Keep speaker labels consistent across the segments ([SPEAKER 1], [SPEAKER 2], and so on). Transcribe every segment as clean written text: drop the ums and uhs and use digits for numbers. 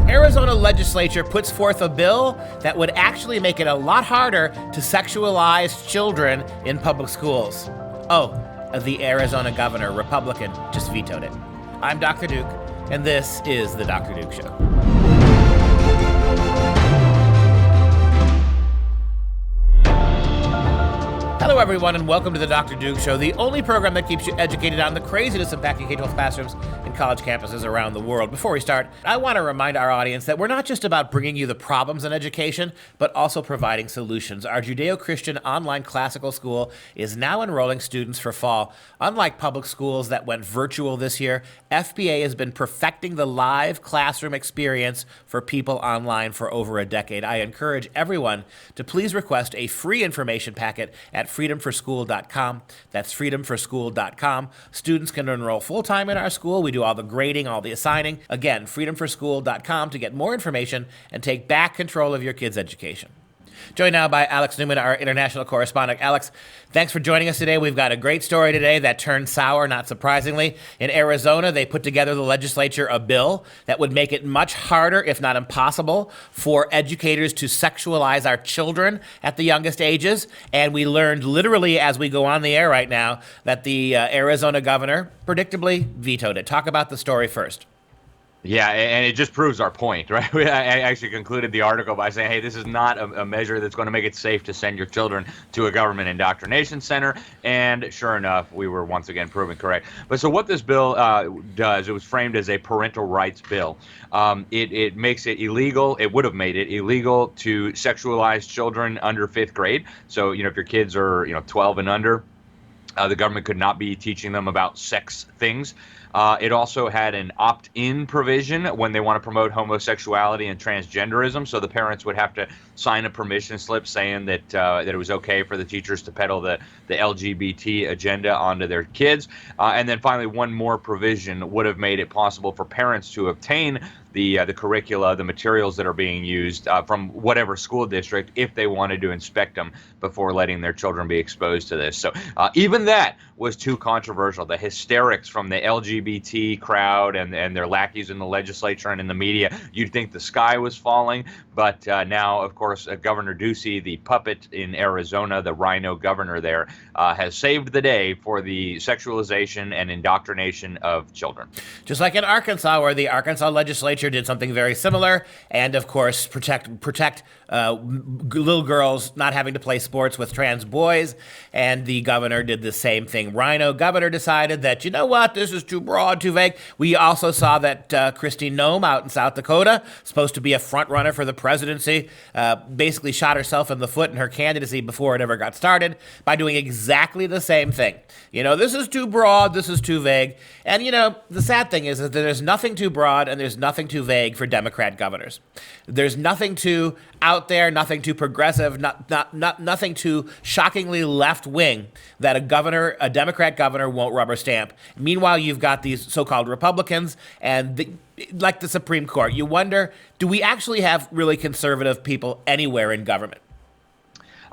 [SPEAKER 1] Arizona legislature puts forth a bill that would actually make it a lot harder to sexualize children in public schools. Oh, the Arizona governor, Republican, just vetoed it. I'm Dr. Duke, and this is The Dr. Duke Show. Hello, everyone, and welcome to The Dr. Duke Show, the only program that keeps you educated on the craziness impacting K-12 classrooms and college campuses around the world. Before we start, I want to remind our audience that we're not just about bringing you the problems in education, but also providing solutions. Our Judeo-Christian online classical school is now enrolling students for fall. Unlike public schools that went virtual this year, FPA has been perfecting the live classroom experience for people online for over a decade. I encourage everyone to please request a free information packet at freedomforschool.com. That's freedomforschool.com. Students can enroll full-time in our school. We do all the grading, all the assigning. Again, freedomforschool.com to get more information and take back control of your kids' education. Joined now by Alex Newman, our international correspondent. Alex, thanks for joining us today. We've got a great story today that turned sour, not surprisingly. In Arizona, they put together the legislature a bill that would make it much harder, if not impossible, for educators to sexualize our children at the youngest ages. And we learned literally as we go on the air right now that the Arizona governor predictably vetoed it. Talk about the story first.
[SPEAKER 2] Yeah, and it just proves our point, right? I actually concluded the article by saying, hey, this is not a measure that's going to make it safe to send your children to a government indoctrination center. And sure enough, we were once again proven correct. But so what this bill does, it was framed as a parental rights bill. It makes it illegal. It would have made it illegal to sexualize children under 5th grade. So, if your kids are, 12 and under, the government could not be teaching them about sex things. It also had an opt-in provision when they want to promote homosexuality and transgenderism. So the parents would have to sign a permission slip saying that it was okay for the teachers to peddle the LGBT agenda onto their kids. And then finally, one more provision would have made it possible for parents to obtain the curricula, the materials that are being used from whatever school district if they wanted to inspect them before letting their children be exposed to this. So even that was too controversial. The hysterics from the LGBT crowd and their lackeys in the legislature and in the media, you'd think the sky was falling. But now, of course, Governor Ducey, the puppet in Arizona, the rhino governor there, has saved the day for the sexualization and indoctrination of children.
[SPEAKER 1] Just like in Arkansas, where the Arkansas legislature did something very similar, and of course protect little girls not having to play sports with trans boys, and the governor did the same thing. Rhino governor decided that, you know what, this is too broad, too vague. We also saw that Kristi Noem out in South Dakota, supposed to be a front runner for the presidency, basically shot herself in the foot in her candidacy before it ever got started by doing exactly the same thing. This is too broad, this is too vague. And, the sad thing is that there's nothing too broad and there's nothing too vague for Democrat governors. There's nothing too out there, nothing too progressive, nothing too shockingly left-wing that a Democrat governor won't rubber stamp. Meanwhile, you've got these so-called Republicans and like the Supreme Court. You wonder, do we actually have really conservative people anywhere in government?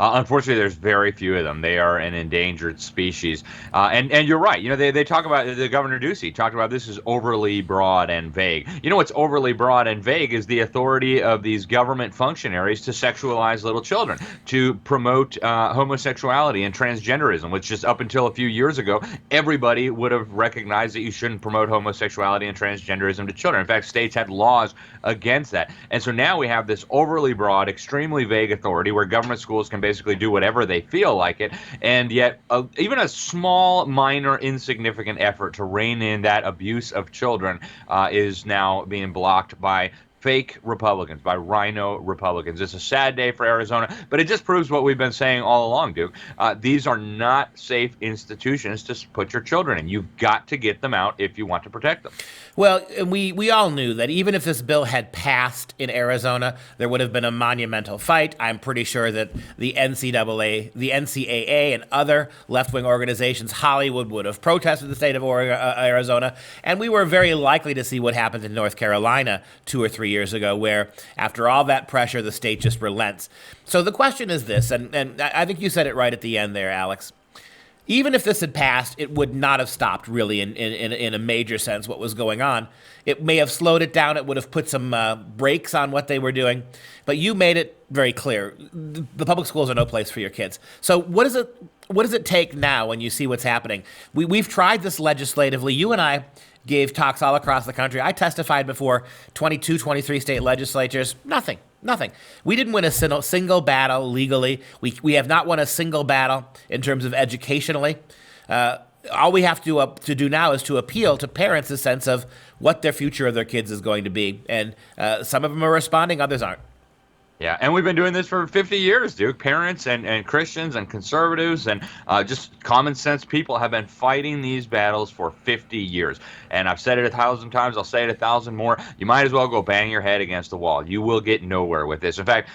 [SPEAKER 2] Unfortunately, there's very few of them. They are an endangered species. And you're right. They talk about, the Governor Ducey talked about this is overly broad and vague. What's overly broad and vague is the authority of these government functionaries to sexualize little children, to promote homosexuality and transgenderism, which just up until a few years ago, everybody would have recognized that you shouldn't promote homosexuality and transgenderism to children. In fact, states had laws against that. And so now we have this overly broad, extremely vague authority where government schools can basically do whatever they feel like it, and yet even a small, minor, insignificant effort to rein in that abuse of children is now being blocked by fake Republicans, by rhino Republicans. It's a sad day for Arizona, but it just proves what we've been saying all along, Duke. These are not safe institutions to put your children in. You've got to get them out if you want to protect them.
[SPEAKER 1] Well, we all knew that even if this bill had passed in Arizona, there would have been a monumental fight. I'm pretty sure that the NCAA, the NCAA, and other left-wing organizations, Hollywood, would have protested the state of Arizona, and we were very likely to see what happened in North Carolina 2 or 3 years ago, where after all that pressure, the state just relents. So the question is this, and I think you said it right at the end there, Alex. Even if this had passed, it would not have stopped really in a major sense what was going on. It may have slowed it down. It would have put some brakes on what they were doing. But you made it very clear. The public schools are no place for your kids. So what does it take now when you see what's happening? We've tried this legislatively. You and I gave talks all across the country. I testified before 22, 23 state legislatures. Nothing. We didn't win a single battle legally. We have not won a single battle in terms of educationally. All we have to do now is to appeal to parents' a sense of what their future of their kids is going to be. And some of them are responding, others aren't.
[SPEAKER 2] Yeah, and we've been doing this for 50 years, Duke. Parents and Christians and conservatives and just common sense people have been fighting these battles for 50 years. And I've said it 1,000 times. I'll say it 1,000 more. You might as well go bang your head against the wall. You will get nowhere with this. In fact,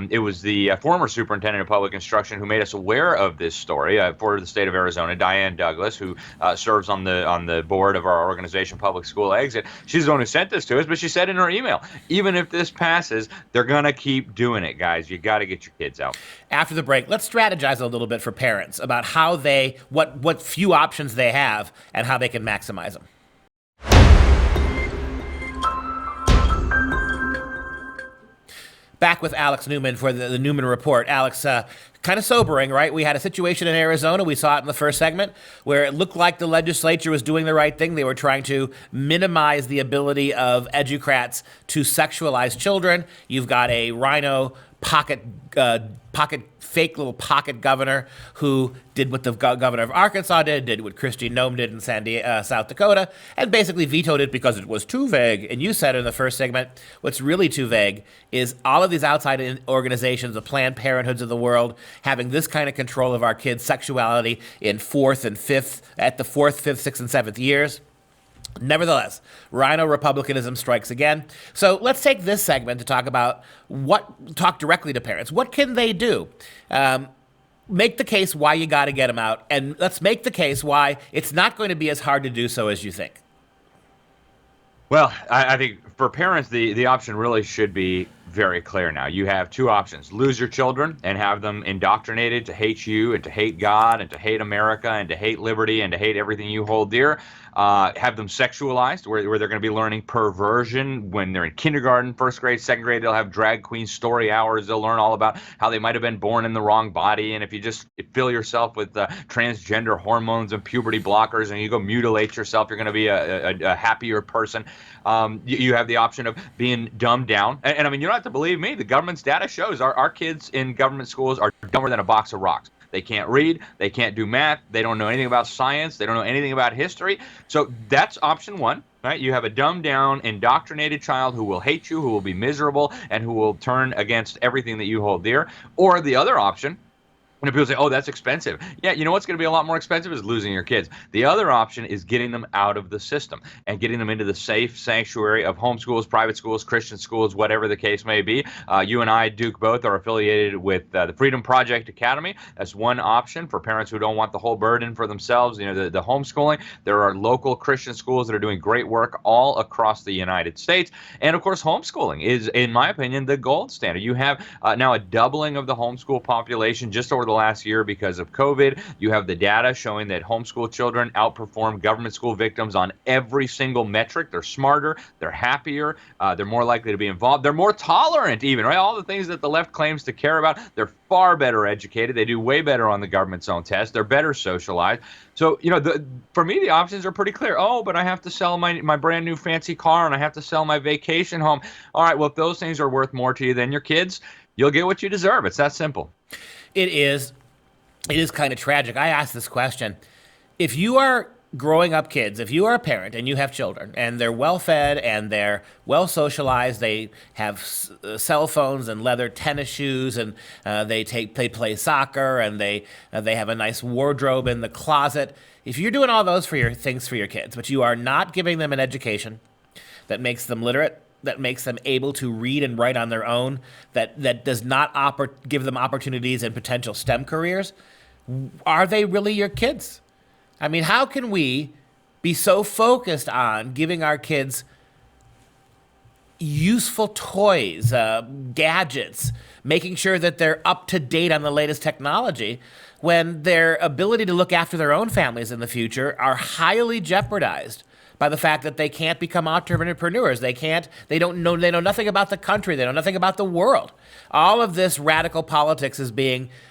[SPEAKER 2] it was the former superintendent of public instruction who made us aware of this story for the state of Arizona, Diane Douglas, who serves on the board of our organization, Public School Exit. She's the one who sent this to us, but she said in her email, even if this passes, they're going to keep doing it, guys. You got to get your kids out.
[SPEAKER 1] After the break, let's strategize a little bit for parents about how what few options they have and how they can maximize them. Back with Alex Newman for the Newman Report. Alex, kind of sobering, right? We had a situation in Arizona, we saw it in the first segment, where it looked like the legislature was doing the right thing. They were trying to minimize the ability of educrats to sexualize children. You've got a rhino fake little pocket governor who did what the governor of Arkansas did what Kristi Noem did in South Dakota, and basically vetoed it because it was too vague. And you said in the first segment, what's really too vague is all of these outside organizations, the Planned Parenthoods of the world, having this kind of control of our kids' sexuality in fourth, fifth, sixth, and seventh years. Nevertheless, rhino republicanism strikes again. So let's take this segment to talk directly to parents. What can they do? Make the case why you got to get them out, and let's make the case why it's not going to be as hard to do so as you think.
[SPEAKER 2] Well, I think for parents, the option really should be very clear now. You have two options. Lose your children and have them indoctrinated to hate you and to hate God and to hate America and to hate liberty and to hate everything you hold dear. Have them sexualized where they're going to be learning perversion when they're in kindergarten, first grade, second grade. They'll have drag queen story hours. They'll learn all about how they might have been born in the wrong body. And if you just fill yourself with transgender hormones and puberty blockers and you go mutilate yourself, you're going to be a happier person. You have the option of being dumbed down. And I mean, you don't have to believe me. The government's data shows our kids in government schools are dumber than a box of rocks. They can't read. They can't do math. They don't know anything about science. They don't know anything about history. So that's option one, right? You have a dumbed down, indoctrinated child who will hate you, who will be miserable, and who will turn against everything that you hold dear. Or the other option, when people say, oh, that's expensive. Yeah, you know what's going to be a lot more expensive is losing your kids. The other option is getting them out of the system and getting them into the safe sanctuary of homeschools, private schools, Christian schools, whatever the case may be. You and I, Duke, both are affiliated with the FreedomProject Academy. That's one option for parents who don't want the whole burden for themselves, the homeschooling. There are local Christian schools that are doing great work all across the United States. And, of course, homeschooling is, in my opinion, the gold standard. You have now a doubling of the homeschool population just over the last year because of COVID. You have the data showing that homeschool children outperform government school victims on every single metric. They're smarter, they're happier, they're more likely to be involved, they're more tolerant even, right? All the things that the left claims to care about, they're far better educated. They do way better on the government's own test. They're better socialized. So, for me, the options are pretty clear. Oh, but I have to sell my brand new fancy car and I have to sell my vacation home. All right, well, if those things are worth more to you than your kids, you'll get what you deserve. It's that simple.
[SPEAKER 1] It is kind of tragic. I asked this question. If you are growing up kids, if you are a parent and you have children and they're well-fed and they're well-socialized, they have cell phones and leather tennis shoes and they play soccer and they have a nice wardrobe in the closet. If you're doing all those things for your kids, but you are not giving them an education that makes them literate, that makes them able to read and write on their own, that does not give them opportunities in potential STEM careers, are they really your kids? I mean, how can we be so focused on giving our kids useful toys, gadgets, making sure that they're up to date on the latest technology, when their ability to look after their own families in the future are highly jeopardized by the fact that they can't become entrepreneurs. They know nothing about the country. They know nothing about the world. All of this radical politics is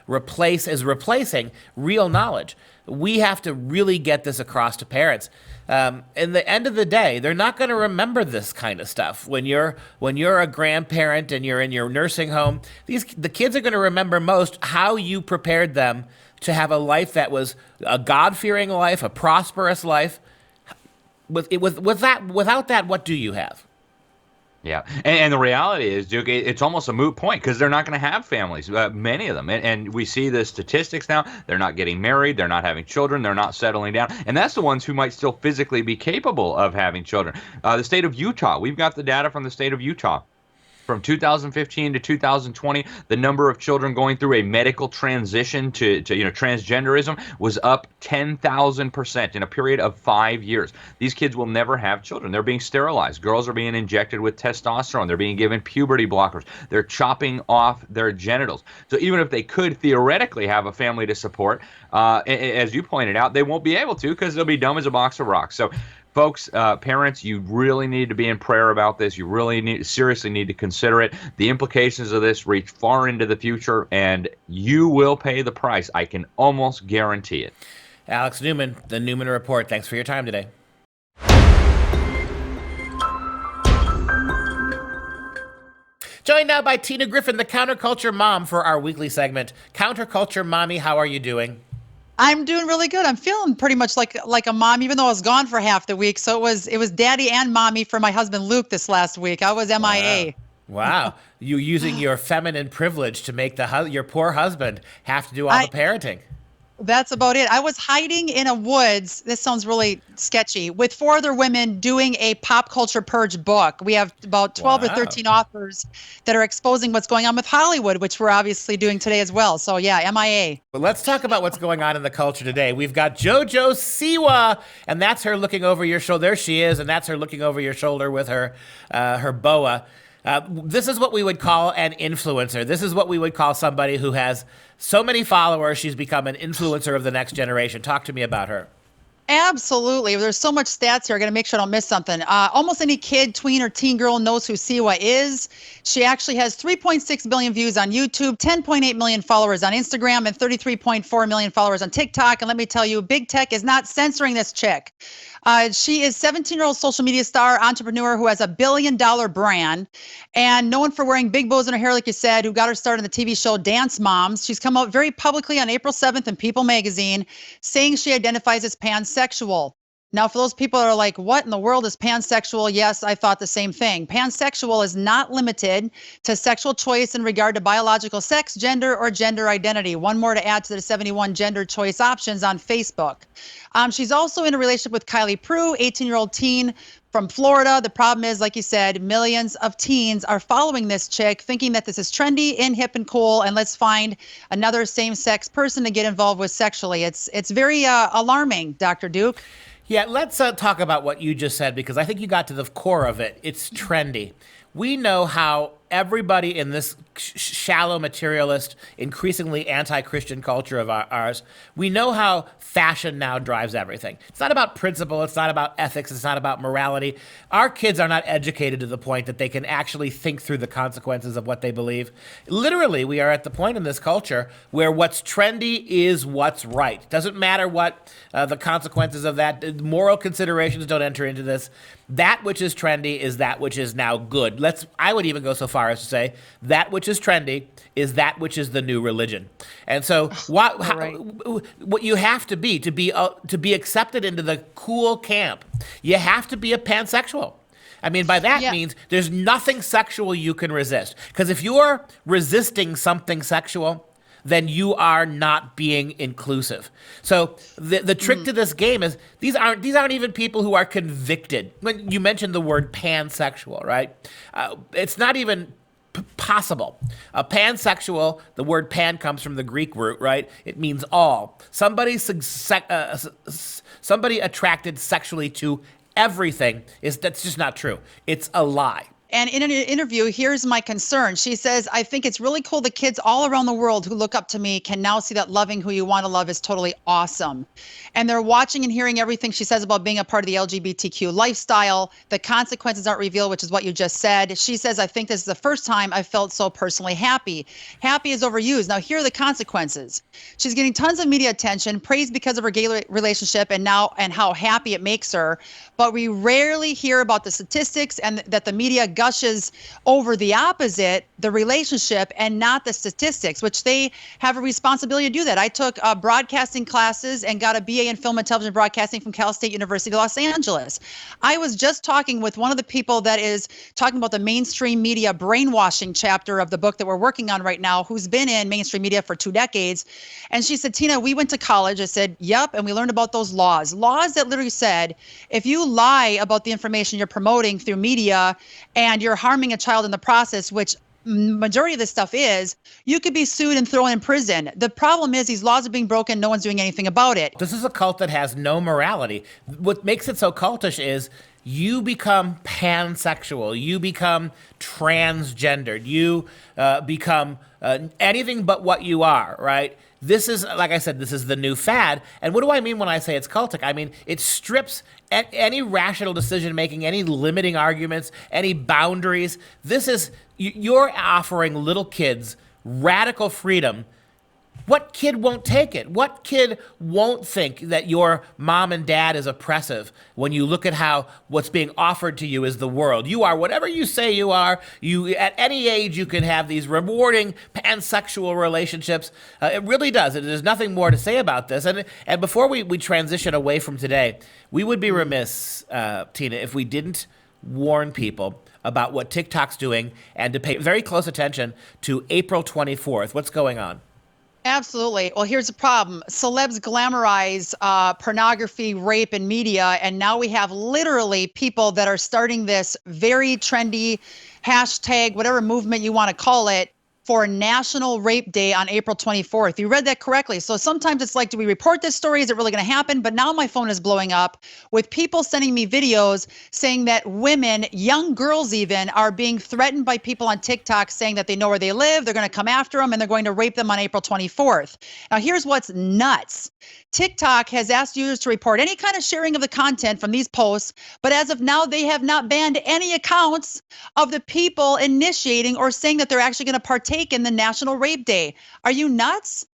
[SPEAKER 1] replacing real knowledge. We have to really get this across to parents. In the end of the day, they're not going to remember this kind of stuff. When you're a grandparent and you're in your nursing home, the kids are going to remember most how you prepared them to have a life that was a God-fearing life, a prosperous life. Without that, what do you have?
[SPEAKER 2] Yeah, and the reality is, Duke, it's almost a moot point because they're not going to have families, many of them. And we see the statistics now. They're not getting married. They're not having children. They're not settling down. And that's the ones who might still physically be capable of having children. The state of Utah, we've got the data from the state of Utah. From 2015 to 2020, the number of children going through a medical transition to transgenderism was up 10,000% in a period of 5 years. These kids will never have children. They're being sterilized. Girls are being injected with testosterone. They're being given puberty blockers. They're chopping off their genitals. So even if they could theoretically have a family to support, as you pointed out, they won't be able to because they'll be dumb as a box of rocks. So folks, parents, you really need to be in prayer about this. You really seriously need to consider it. The implications of this reach far into the future, and you will pay the price. I can almost guarantee it.
[SPEAKER 1] Alex Newman, the Newman Report. Thanks for your time today. Joined now by Tina Griffin, the counterculture mom, for our weekly segment. Counterculture Mommy, how are you doing?
[SPEAKER 3] I'm doing really good. I'm feeling pretty much like a mom, even though I was gone for half the week. So it was daddy and mommy for my husband Luke this last week. I was MIA.
[SPEAKER 1] Wow. You using your feminine privilege to make your poor husband have to do all the parenting.
[SPEAKER 3] That's about it. I was hiding in a woods. This sounds really sketchy. With 4 other women doing a pop culture purge book. We have about 12 or 13 authors that are exposing what's going on with Hollywood, which we're obviously doing today as well. So yeah, MIA.
[SPEAKER 1] Well, let's talk about what's going on in the culture today. We've got JoJo Siwa, and that's her looking over your shoulder. There she is, and that's her looking over your shoulder with her boa. This is what we would call an influencer. This is what we would call somebody who has so many followers, she's become an influencer of the next generation. Talk to me about her.
[SPEAKER 3] Absolutely. There's so much stats here. I got to make sure I don't miss something. Almost any kid, tween, or teen girl knows who Siwa is. She actually has 3.6 billion views on YouTube, 10.8 million followers on Instagram, and 33.4 million followers on TikTok. And let me tell you, big tech is not censoring this chick. She is 17-year-old social media star, entrepreneur who has a $1 billion brand and known for wearing big bows in her hair, like you said, who got her start on the TV show Dance Moms. She's come out very publicly on April 7th in People magazine saying she identifies as pansexual. Now, for those people that are like, what in the world is pansexual? Yes, I thought the same thing. Pansexual is not limited to sexual choice in regard to biological sex, gender, or gender identity. One more to add to the 71 gender choice options on Facebook. She's also in a relationship with Kylie Prue, 18-year-old teen from Florida. The problem is, like you said, millions of teens are following this chick, thinking that this is trendy and hip and cool, and let's find another same-sex person to get involved with sexually. It's very alarming, Dr. Duke.
[SPEAKER 1] Yeah, let's talk about what you just said, because I think you got to the core of it. It's trendy. We know how everybody in this shallow materialist, increasingly anti-Christian culture of ours, we know how fashion now drives everything. It's not about principle. It's not about ethics. It's not about morality. Our kids are not educated to the point that they can actually think through the consequences of what they believe. Literally, we are at the point in this culture where what's trendy is what's right. Doesn't matter what the consequences of that. Moral considerations don't enter into this. That which is trendy is that which is now good. I would even go so far as to say that which is trendy is that which is the new religion. And so what you have to be accepted into the cool camp, you have to be a pansexual. I mean, by that means there's nothing sexual you can resist. Because if you're resisting something sexual, then you are not being inclusive. So the trick to this game is these aren't even people who are convicted. When you mentioned the word pansexual, right? It's not even possible. A pansexual, the word pan comes from the Greek root, right? It means all. Somebody attracted sexually to everything that's just not true. It's a lie.
[SPEAKER 3] And in an interview, here's my concern. She says, I think it's really cool that kids all around the world who look up to me can now see that loving who you want to love is totally awesome. And they're watching and hearing everything she says about being a part of the LGBTQ lifestyle. The consequences aren't revealed, which is what you just said. She says, I think this is the first time I felt so personally happy. Happy is overused. Now, here are the consequences. She's getting tons of media attention, praised because of her gay relationship and how happy it makes her. But we rarely hear about the statistics, and that the media gushes over the opposite, the relationship, and not the statistics, which they have a responsibility to do that. I took broadcasting classes and got a BA in film and television broadcasting from Cal State University, Los Angeles. I was just talking with one of the people that is talking about the mainstream media brainwashing chapter of the book that we're working on right now, who's been in mainstream media for 2 decades. And she said, Tina, we went to college. I said, yep. And we learned about those laws that literally said, if you lie about the information you're promoting through media and you're harming a child in the process, which majority of this stuff is, you could be sued and thrown in prison. The problem is these laws are being broken. No one's doing anything about it.
[SPEAKER 1] This is a cult that has no morality. What makes it so cultish is you become pansexual, you become transgendered, you become anything but what you are, right? This is, like I said, this is the new fad. And what do I mean when I say it's cultic? I mean, it strips any rational decision-making, any limiting arguments, any boundaries. This is, you're offering little kids radical freedom. What kid won't take it? What kid won't think that your mom and dad is oppressive when you look at how what's being offered to you is the world? You are whatever you say you are. You, at any age, you can have these rewarding pansexual relationships. It really does. There's nothing more to say about this. And before we transition away from today, we would be remiss, Tina, if we didn't warn people about what TikTok's doing and to pay very close attention to April 24th. What's going on?
[SPEAKER 3] Absolutely. Well, here's the problem. Celebs glamorize pornography, rape, and media. And now we have literally people that are starting this very trendy hashtag, whatever movement you want to call it, for National Rape Day on April 24th. You read that correctly. So sometimes it's like, do we report this story? Is it really going to happen? But now my phone is blowing up with people sending me videos saying that women, young girls even, are being threatened by people on TikTok saying that they know where they live, they're going to come after them, and they're going to rape them on April 24th. Now, here's what's nuts. TikTok has asked users to report any kind of sharing of the content from these posts, but as of now, they have not banned any accounts of the people initiating or saying that they're actually going to partake in the National Rape Day. Are you nuts?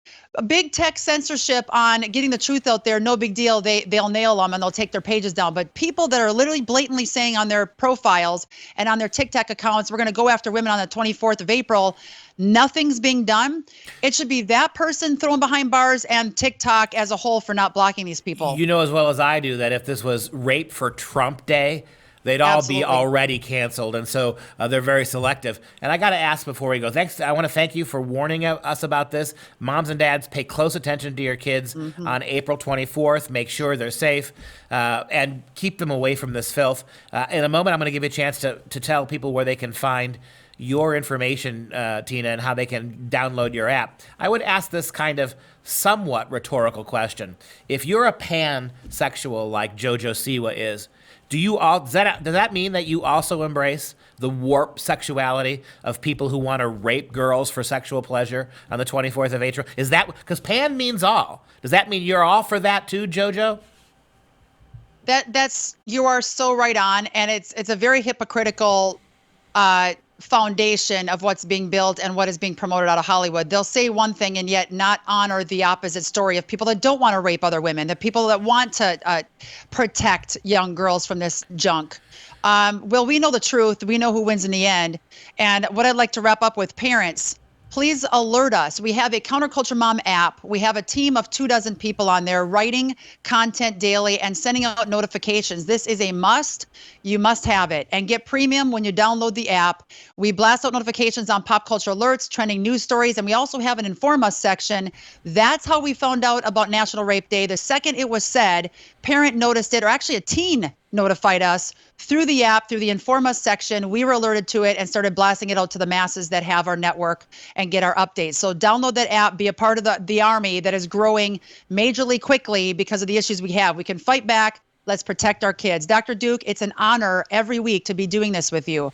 [SPEAKER 3] Big tech censorship on getting the truth out there, no big deal. They'll nail them and they'll take their pages down. But people that are literally blatantly saying on their profiles and on their TikTok accounts, we're going to go after women on the 24th of April, nothing's being done. It should be that person thrown behind bars and TikTok as a whole for not blocking these people.
[SPEAKER 1] You know as well as I do that if this was Rape for Trump Day, they'd all
[SPEAKER 3] Absolutely.
[SPEAKER 1] be already canceled. And so they're very selective. And I got to ask before we go, I want to thank you for warning us about this. Moms and dads, pay close attention to your kids on April 24th. Make sure they're safe and keep them away from this filth. In a moment, I'm going to give you a chance to tell people where they can find your information, Tina, and how they can download your app. I would ask this kind of somewhat rhetorical question. If you're a pansexual like JoJo Siwa is, does that mean that you also embrace the warped sexuality of people who want to rape girls for sexual pleasure on the 24th of April? Is that, because pan means all. Does that mean you're all for that too, JoJo?
[SPEAKER 3] That's you are so right on, and it's a very hypocritical foundation of what's being built and what is being promoted out of Hollywood. They'll say one thing and yet not honor the opposite story of people that don't want to rape other women, the people that want to protect young girls from this junk. Well, we know the truth. We know who wins in the end. And what I'd like to wrap up with, parents, please alert us. We have a Counterculture Mom app. We have a team of 24 people on there writing content daily and sending out notifications. This is a must. You must have it. And get premium when you download the app. We blast out notifications on pop culture alerts, trending news stories, and we also have an Inform Us section. That's how we found out about National Rape Day. The second it was said, parent noticed it, or actually a teen notified us through the app, through the Inform Us section. We were alerted to it and started blasting it out to the masses that have our network and get our updates. So download that app, be a part of the army that is growing majorly quickly because of the issues we have. We can fight back. Let's protect our kids. Dr. Duke, it's an honor every week to be doing this with you.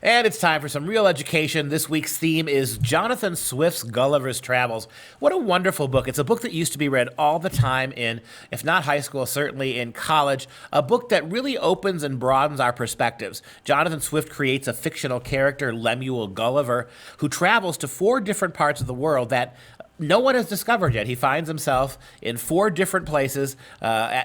[SPEAKER 1] And it's time for some real education. This week's theme is Jonathan Swift's Gulliver's Travels. What a wonderful book. It's a book that used to be read all the time in, if not high school, certainly in college. A book that really opens and broadens our perspectives. Jonathan Swift creates a fictional character, Lemuel Gulliver, who travels to 4 different parts of the world that no one has discovered yet. He finds himself in 4 different places.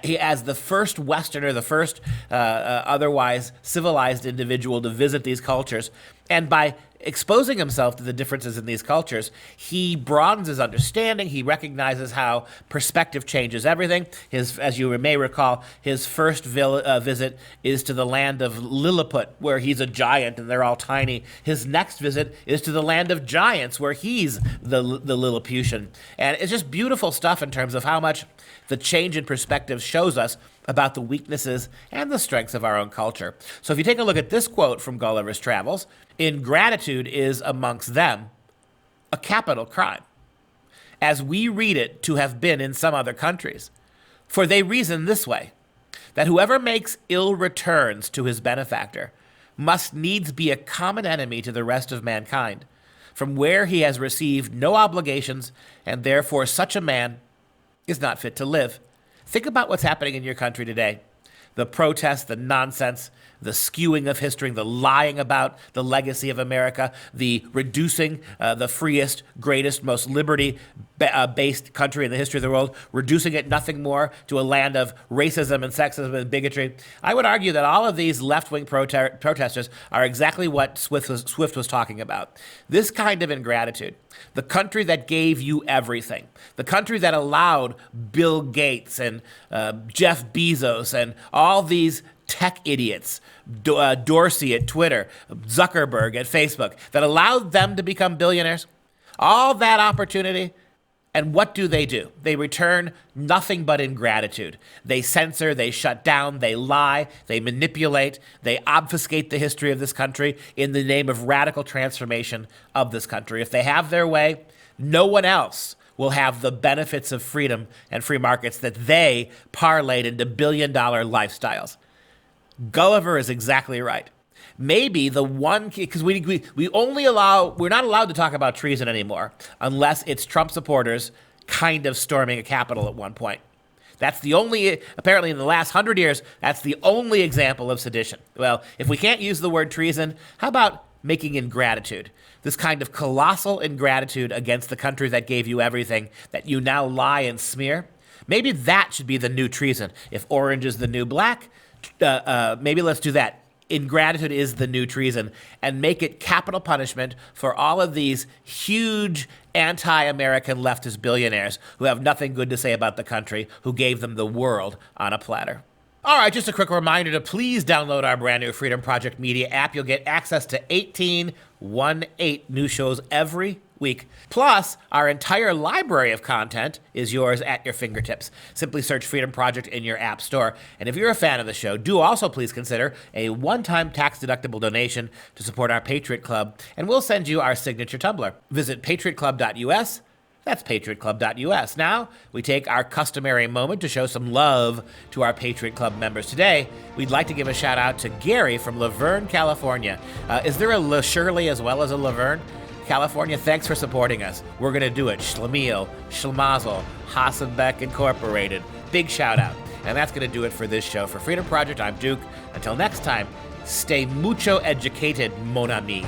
[SPEAKER 1] He, as the first Westerner, the first otherwise civilized individual to visit these cultures. And by exposing himself to the differences in these cultures, he broadens his understanding. He recognizes how perspective changes everything. As you may recall, his first visit is to the land of Lilliput, where he's a giant and they're all tiny. His next visit is to the land of giants, where he's the Lilliputian. And it's just beautiful stuff in terms of how much the change in perspective shows us about the weaknesses and the strengths of our own culture. So if you take a look at this quote from Gulliver's Travels, ingratitude is amongst them a capital crime, as we read it to have been in some other countries. For they reason this way, that whoever makes ill returns to his benefactor must needs be a common enemy to the rest of mankind, from where he has received no obligations, and therefore such a man is not fit to live. Think about what's happening in your country today. The protests, the nonsense, the skewing of history, the lying about the legacy of America, the reducing the freest, greatest, most liberty-based country in the history of the world, reducing it nothing more to a land of racism and sexism and bigotry. I would argue that all of these left-wing protesters are exactly what Swift was talking about. This kind of ingratitude. The country that gave you everything. The country that allowed Bill Gates and Jeff Bezos and all these tech idiots, Dorsey at Twitter, Zuckerberg at Facebook, that allowed them to become billionaires. All that opportunity. And what do? They return nothing but ingratitude. They censor, they shut down, they lie, they manipulate, they obfuscate the history of this country in the name of radical transformation of this country. If they have their way, no one else will have the benefits of freedom and free markets that they parlayed into billion-dollar lifestyles. Gulliver is exactly right. Maybe the one, because we're not allowed to talk about treason anymore unless it's Trump supporters kind of storming a Capitol at one point. That's the only, apparently in the last 100 years, that's the only example of sedition. Well, if we can't use the word treason, how about making ingratitude? This kind of colossal ingratitude against the country that gave you everything, that you now lie and smear. Maybe that should be the new treason. If orange is the new black, maybe let's do that. Ingratitude is the new treason, and make it capital punishment for all of these huge anti-American leftist billionaires who have nothing good to say about the country, who gave them the world on a platter. All right, just a quick reminder to please download our brand new Freedom Project Media app. You'll get access to 18 new shows every week. Plus, our entire library of content is yours at your fingertips. Simply search Freedom Project in your app store. And if you're a fan of the show, do also please consider a one-time tax-deductible donation to support our Patriot Club, and we'll send you our signature tumbler. Visit patriotclub.us. That's patriotclub.us. Now, we take our customary moment to show some love to our Patriot Club members. Today, we'd like to give a shout out to Gary from Laverne, California. Is there a La Shirley as well as a Laverne? California, thanks for supporting us. We're going to do it. Schlemiel, Schlemazel, Hassenbeck Incorporated. Big shout out. And that's going to do it for this show. For Freedom Project, I'm Duke. Until next time, stay mucho educated, mon ami.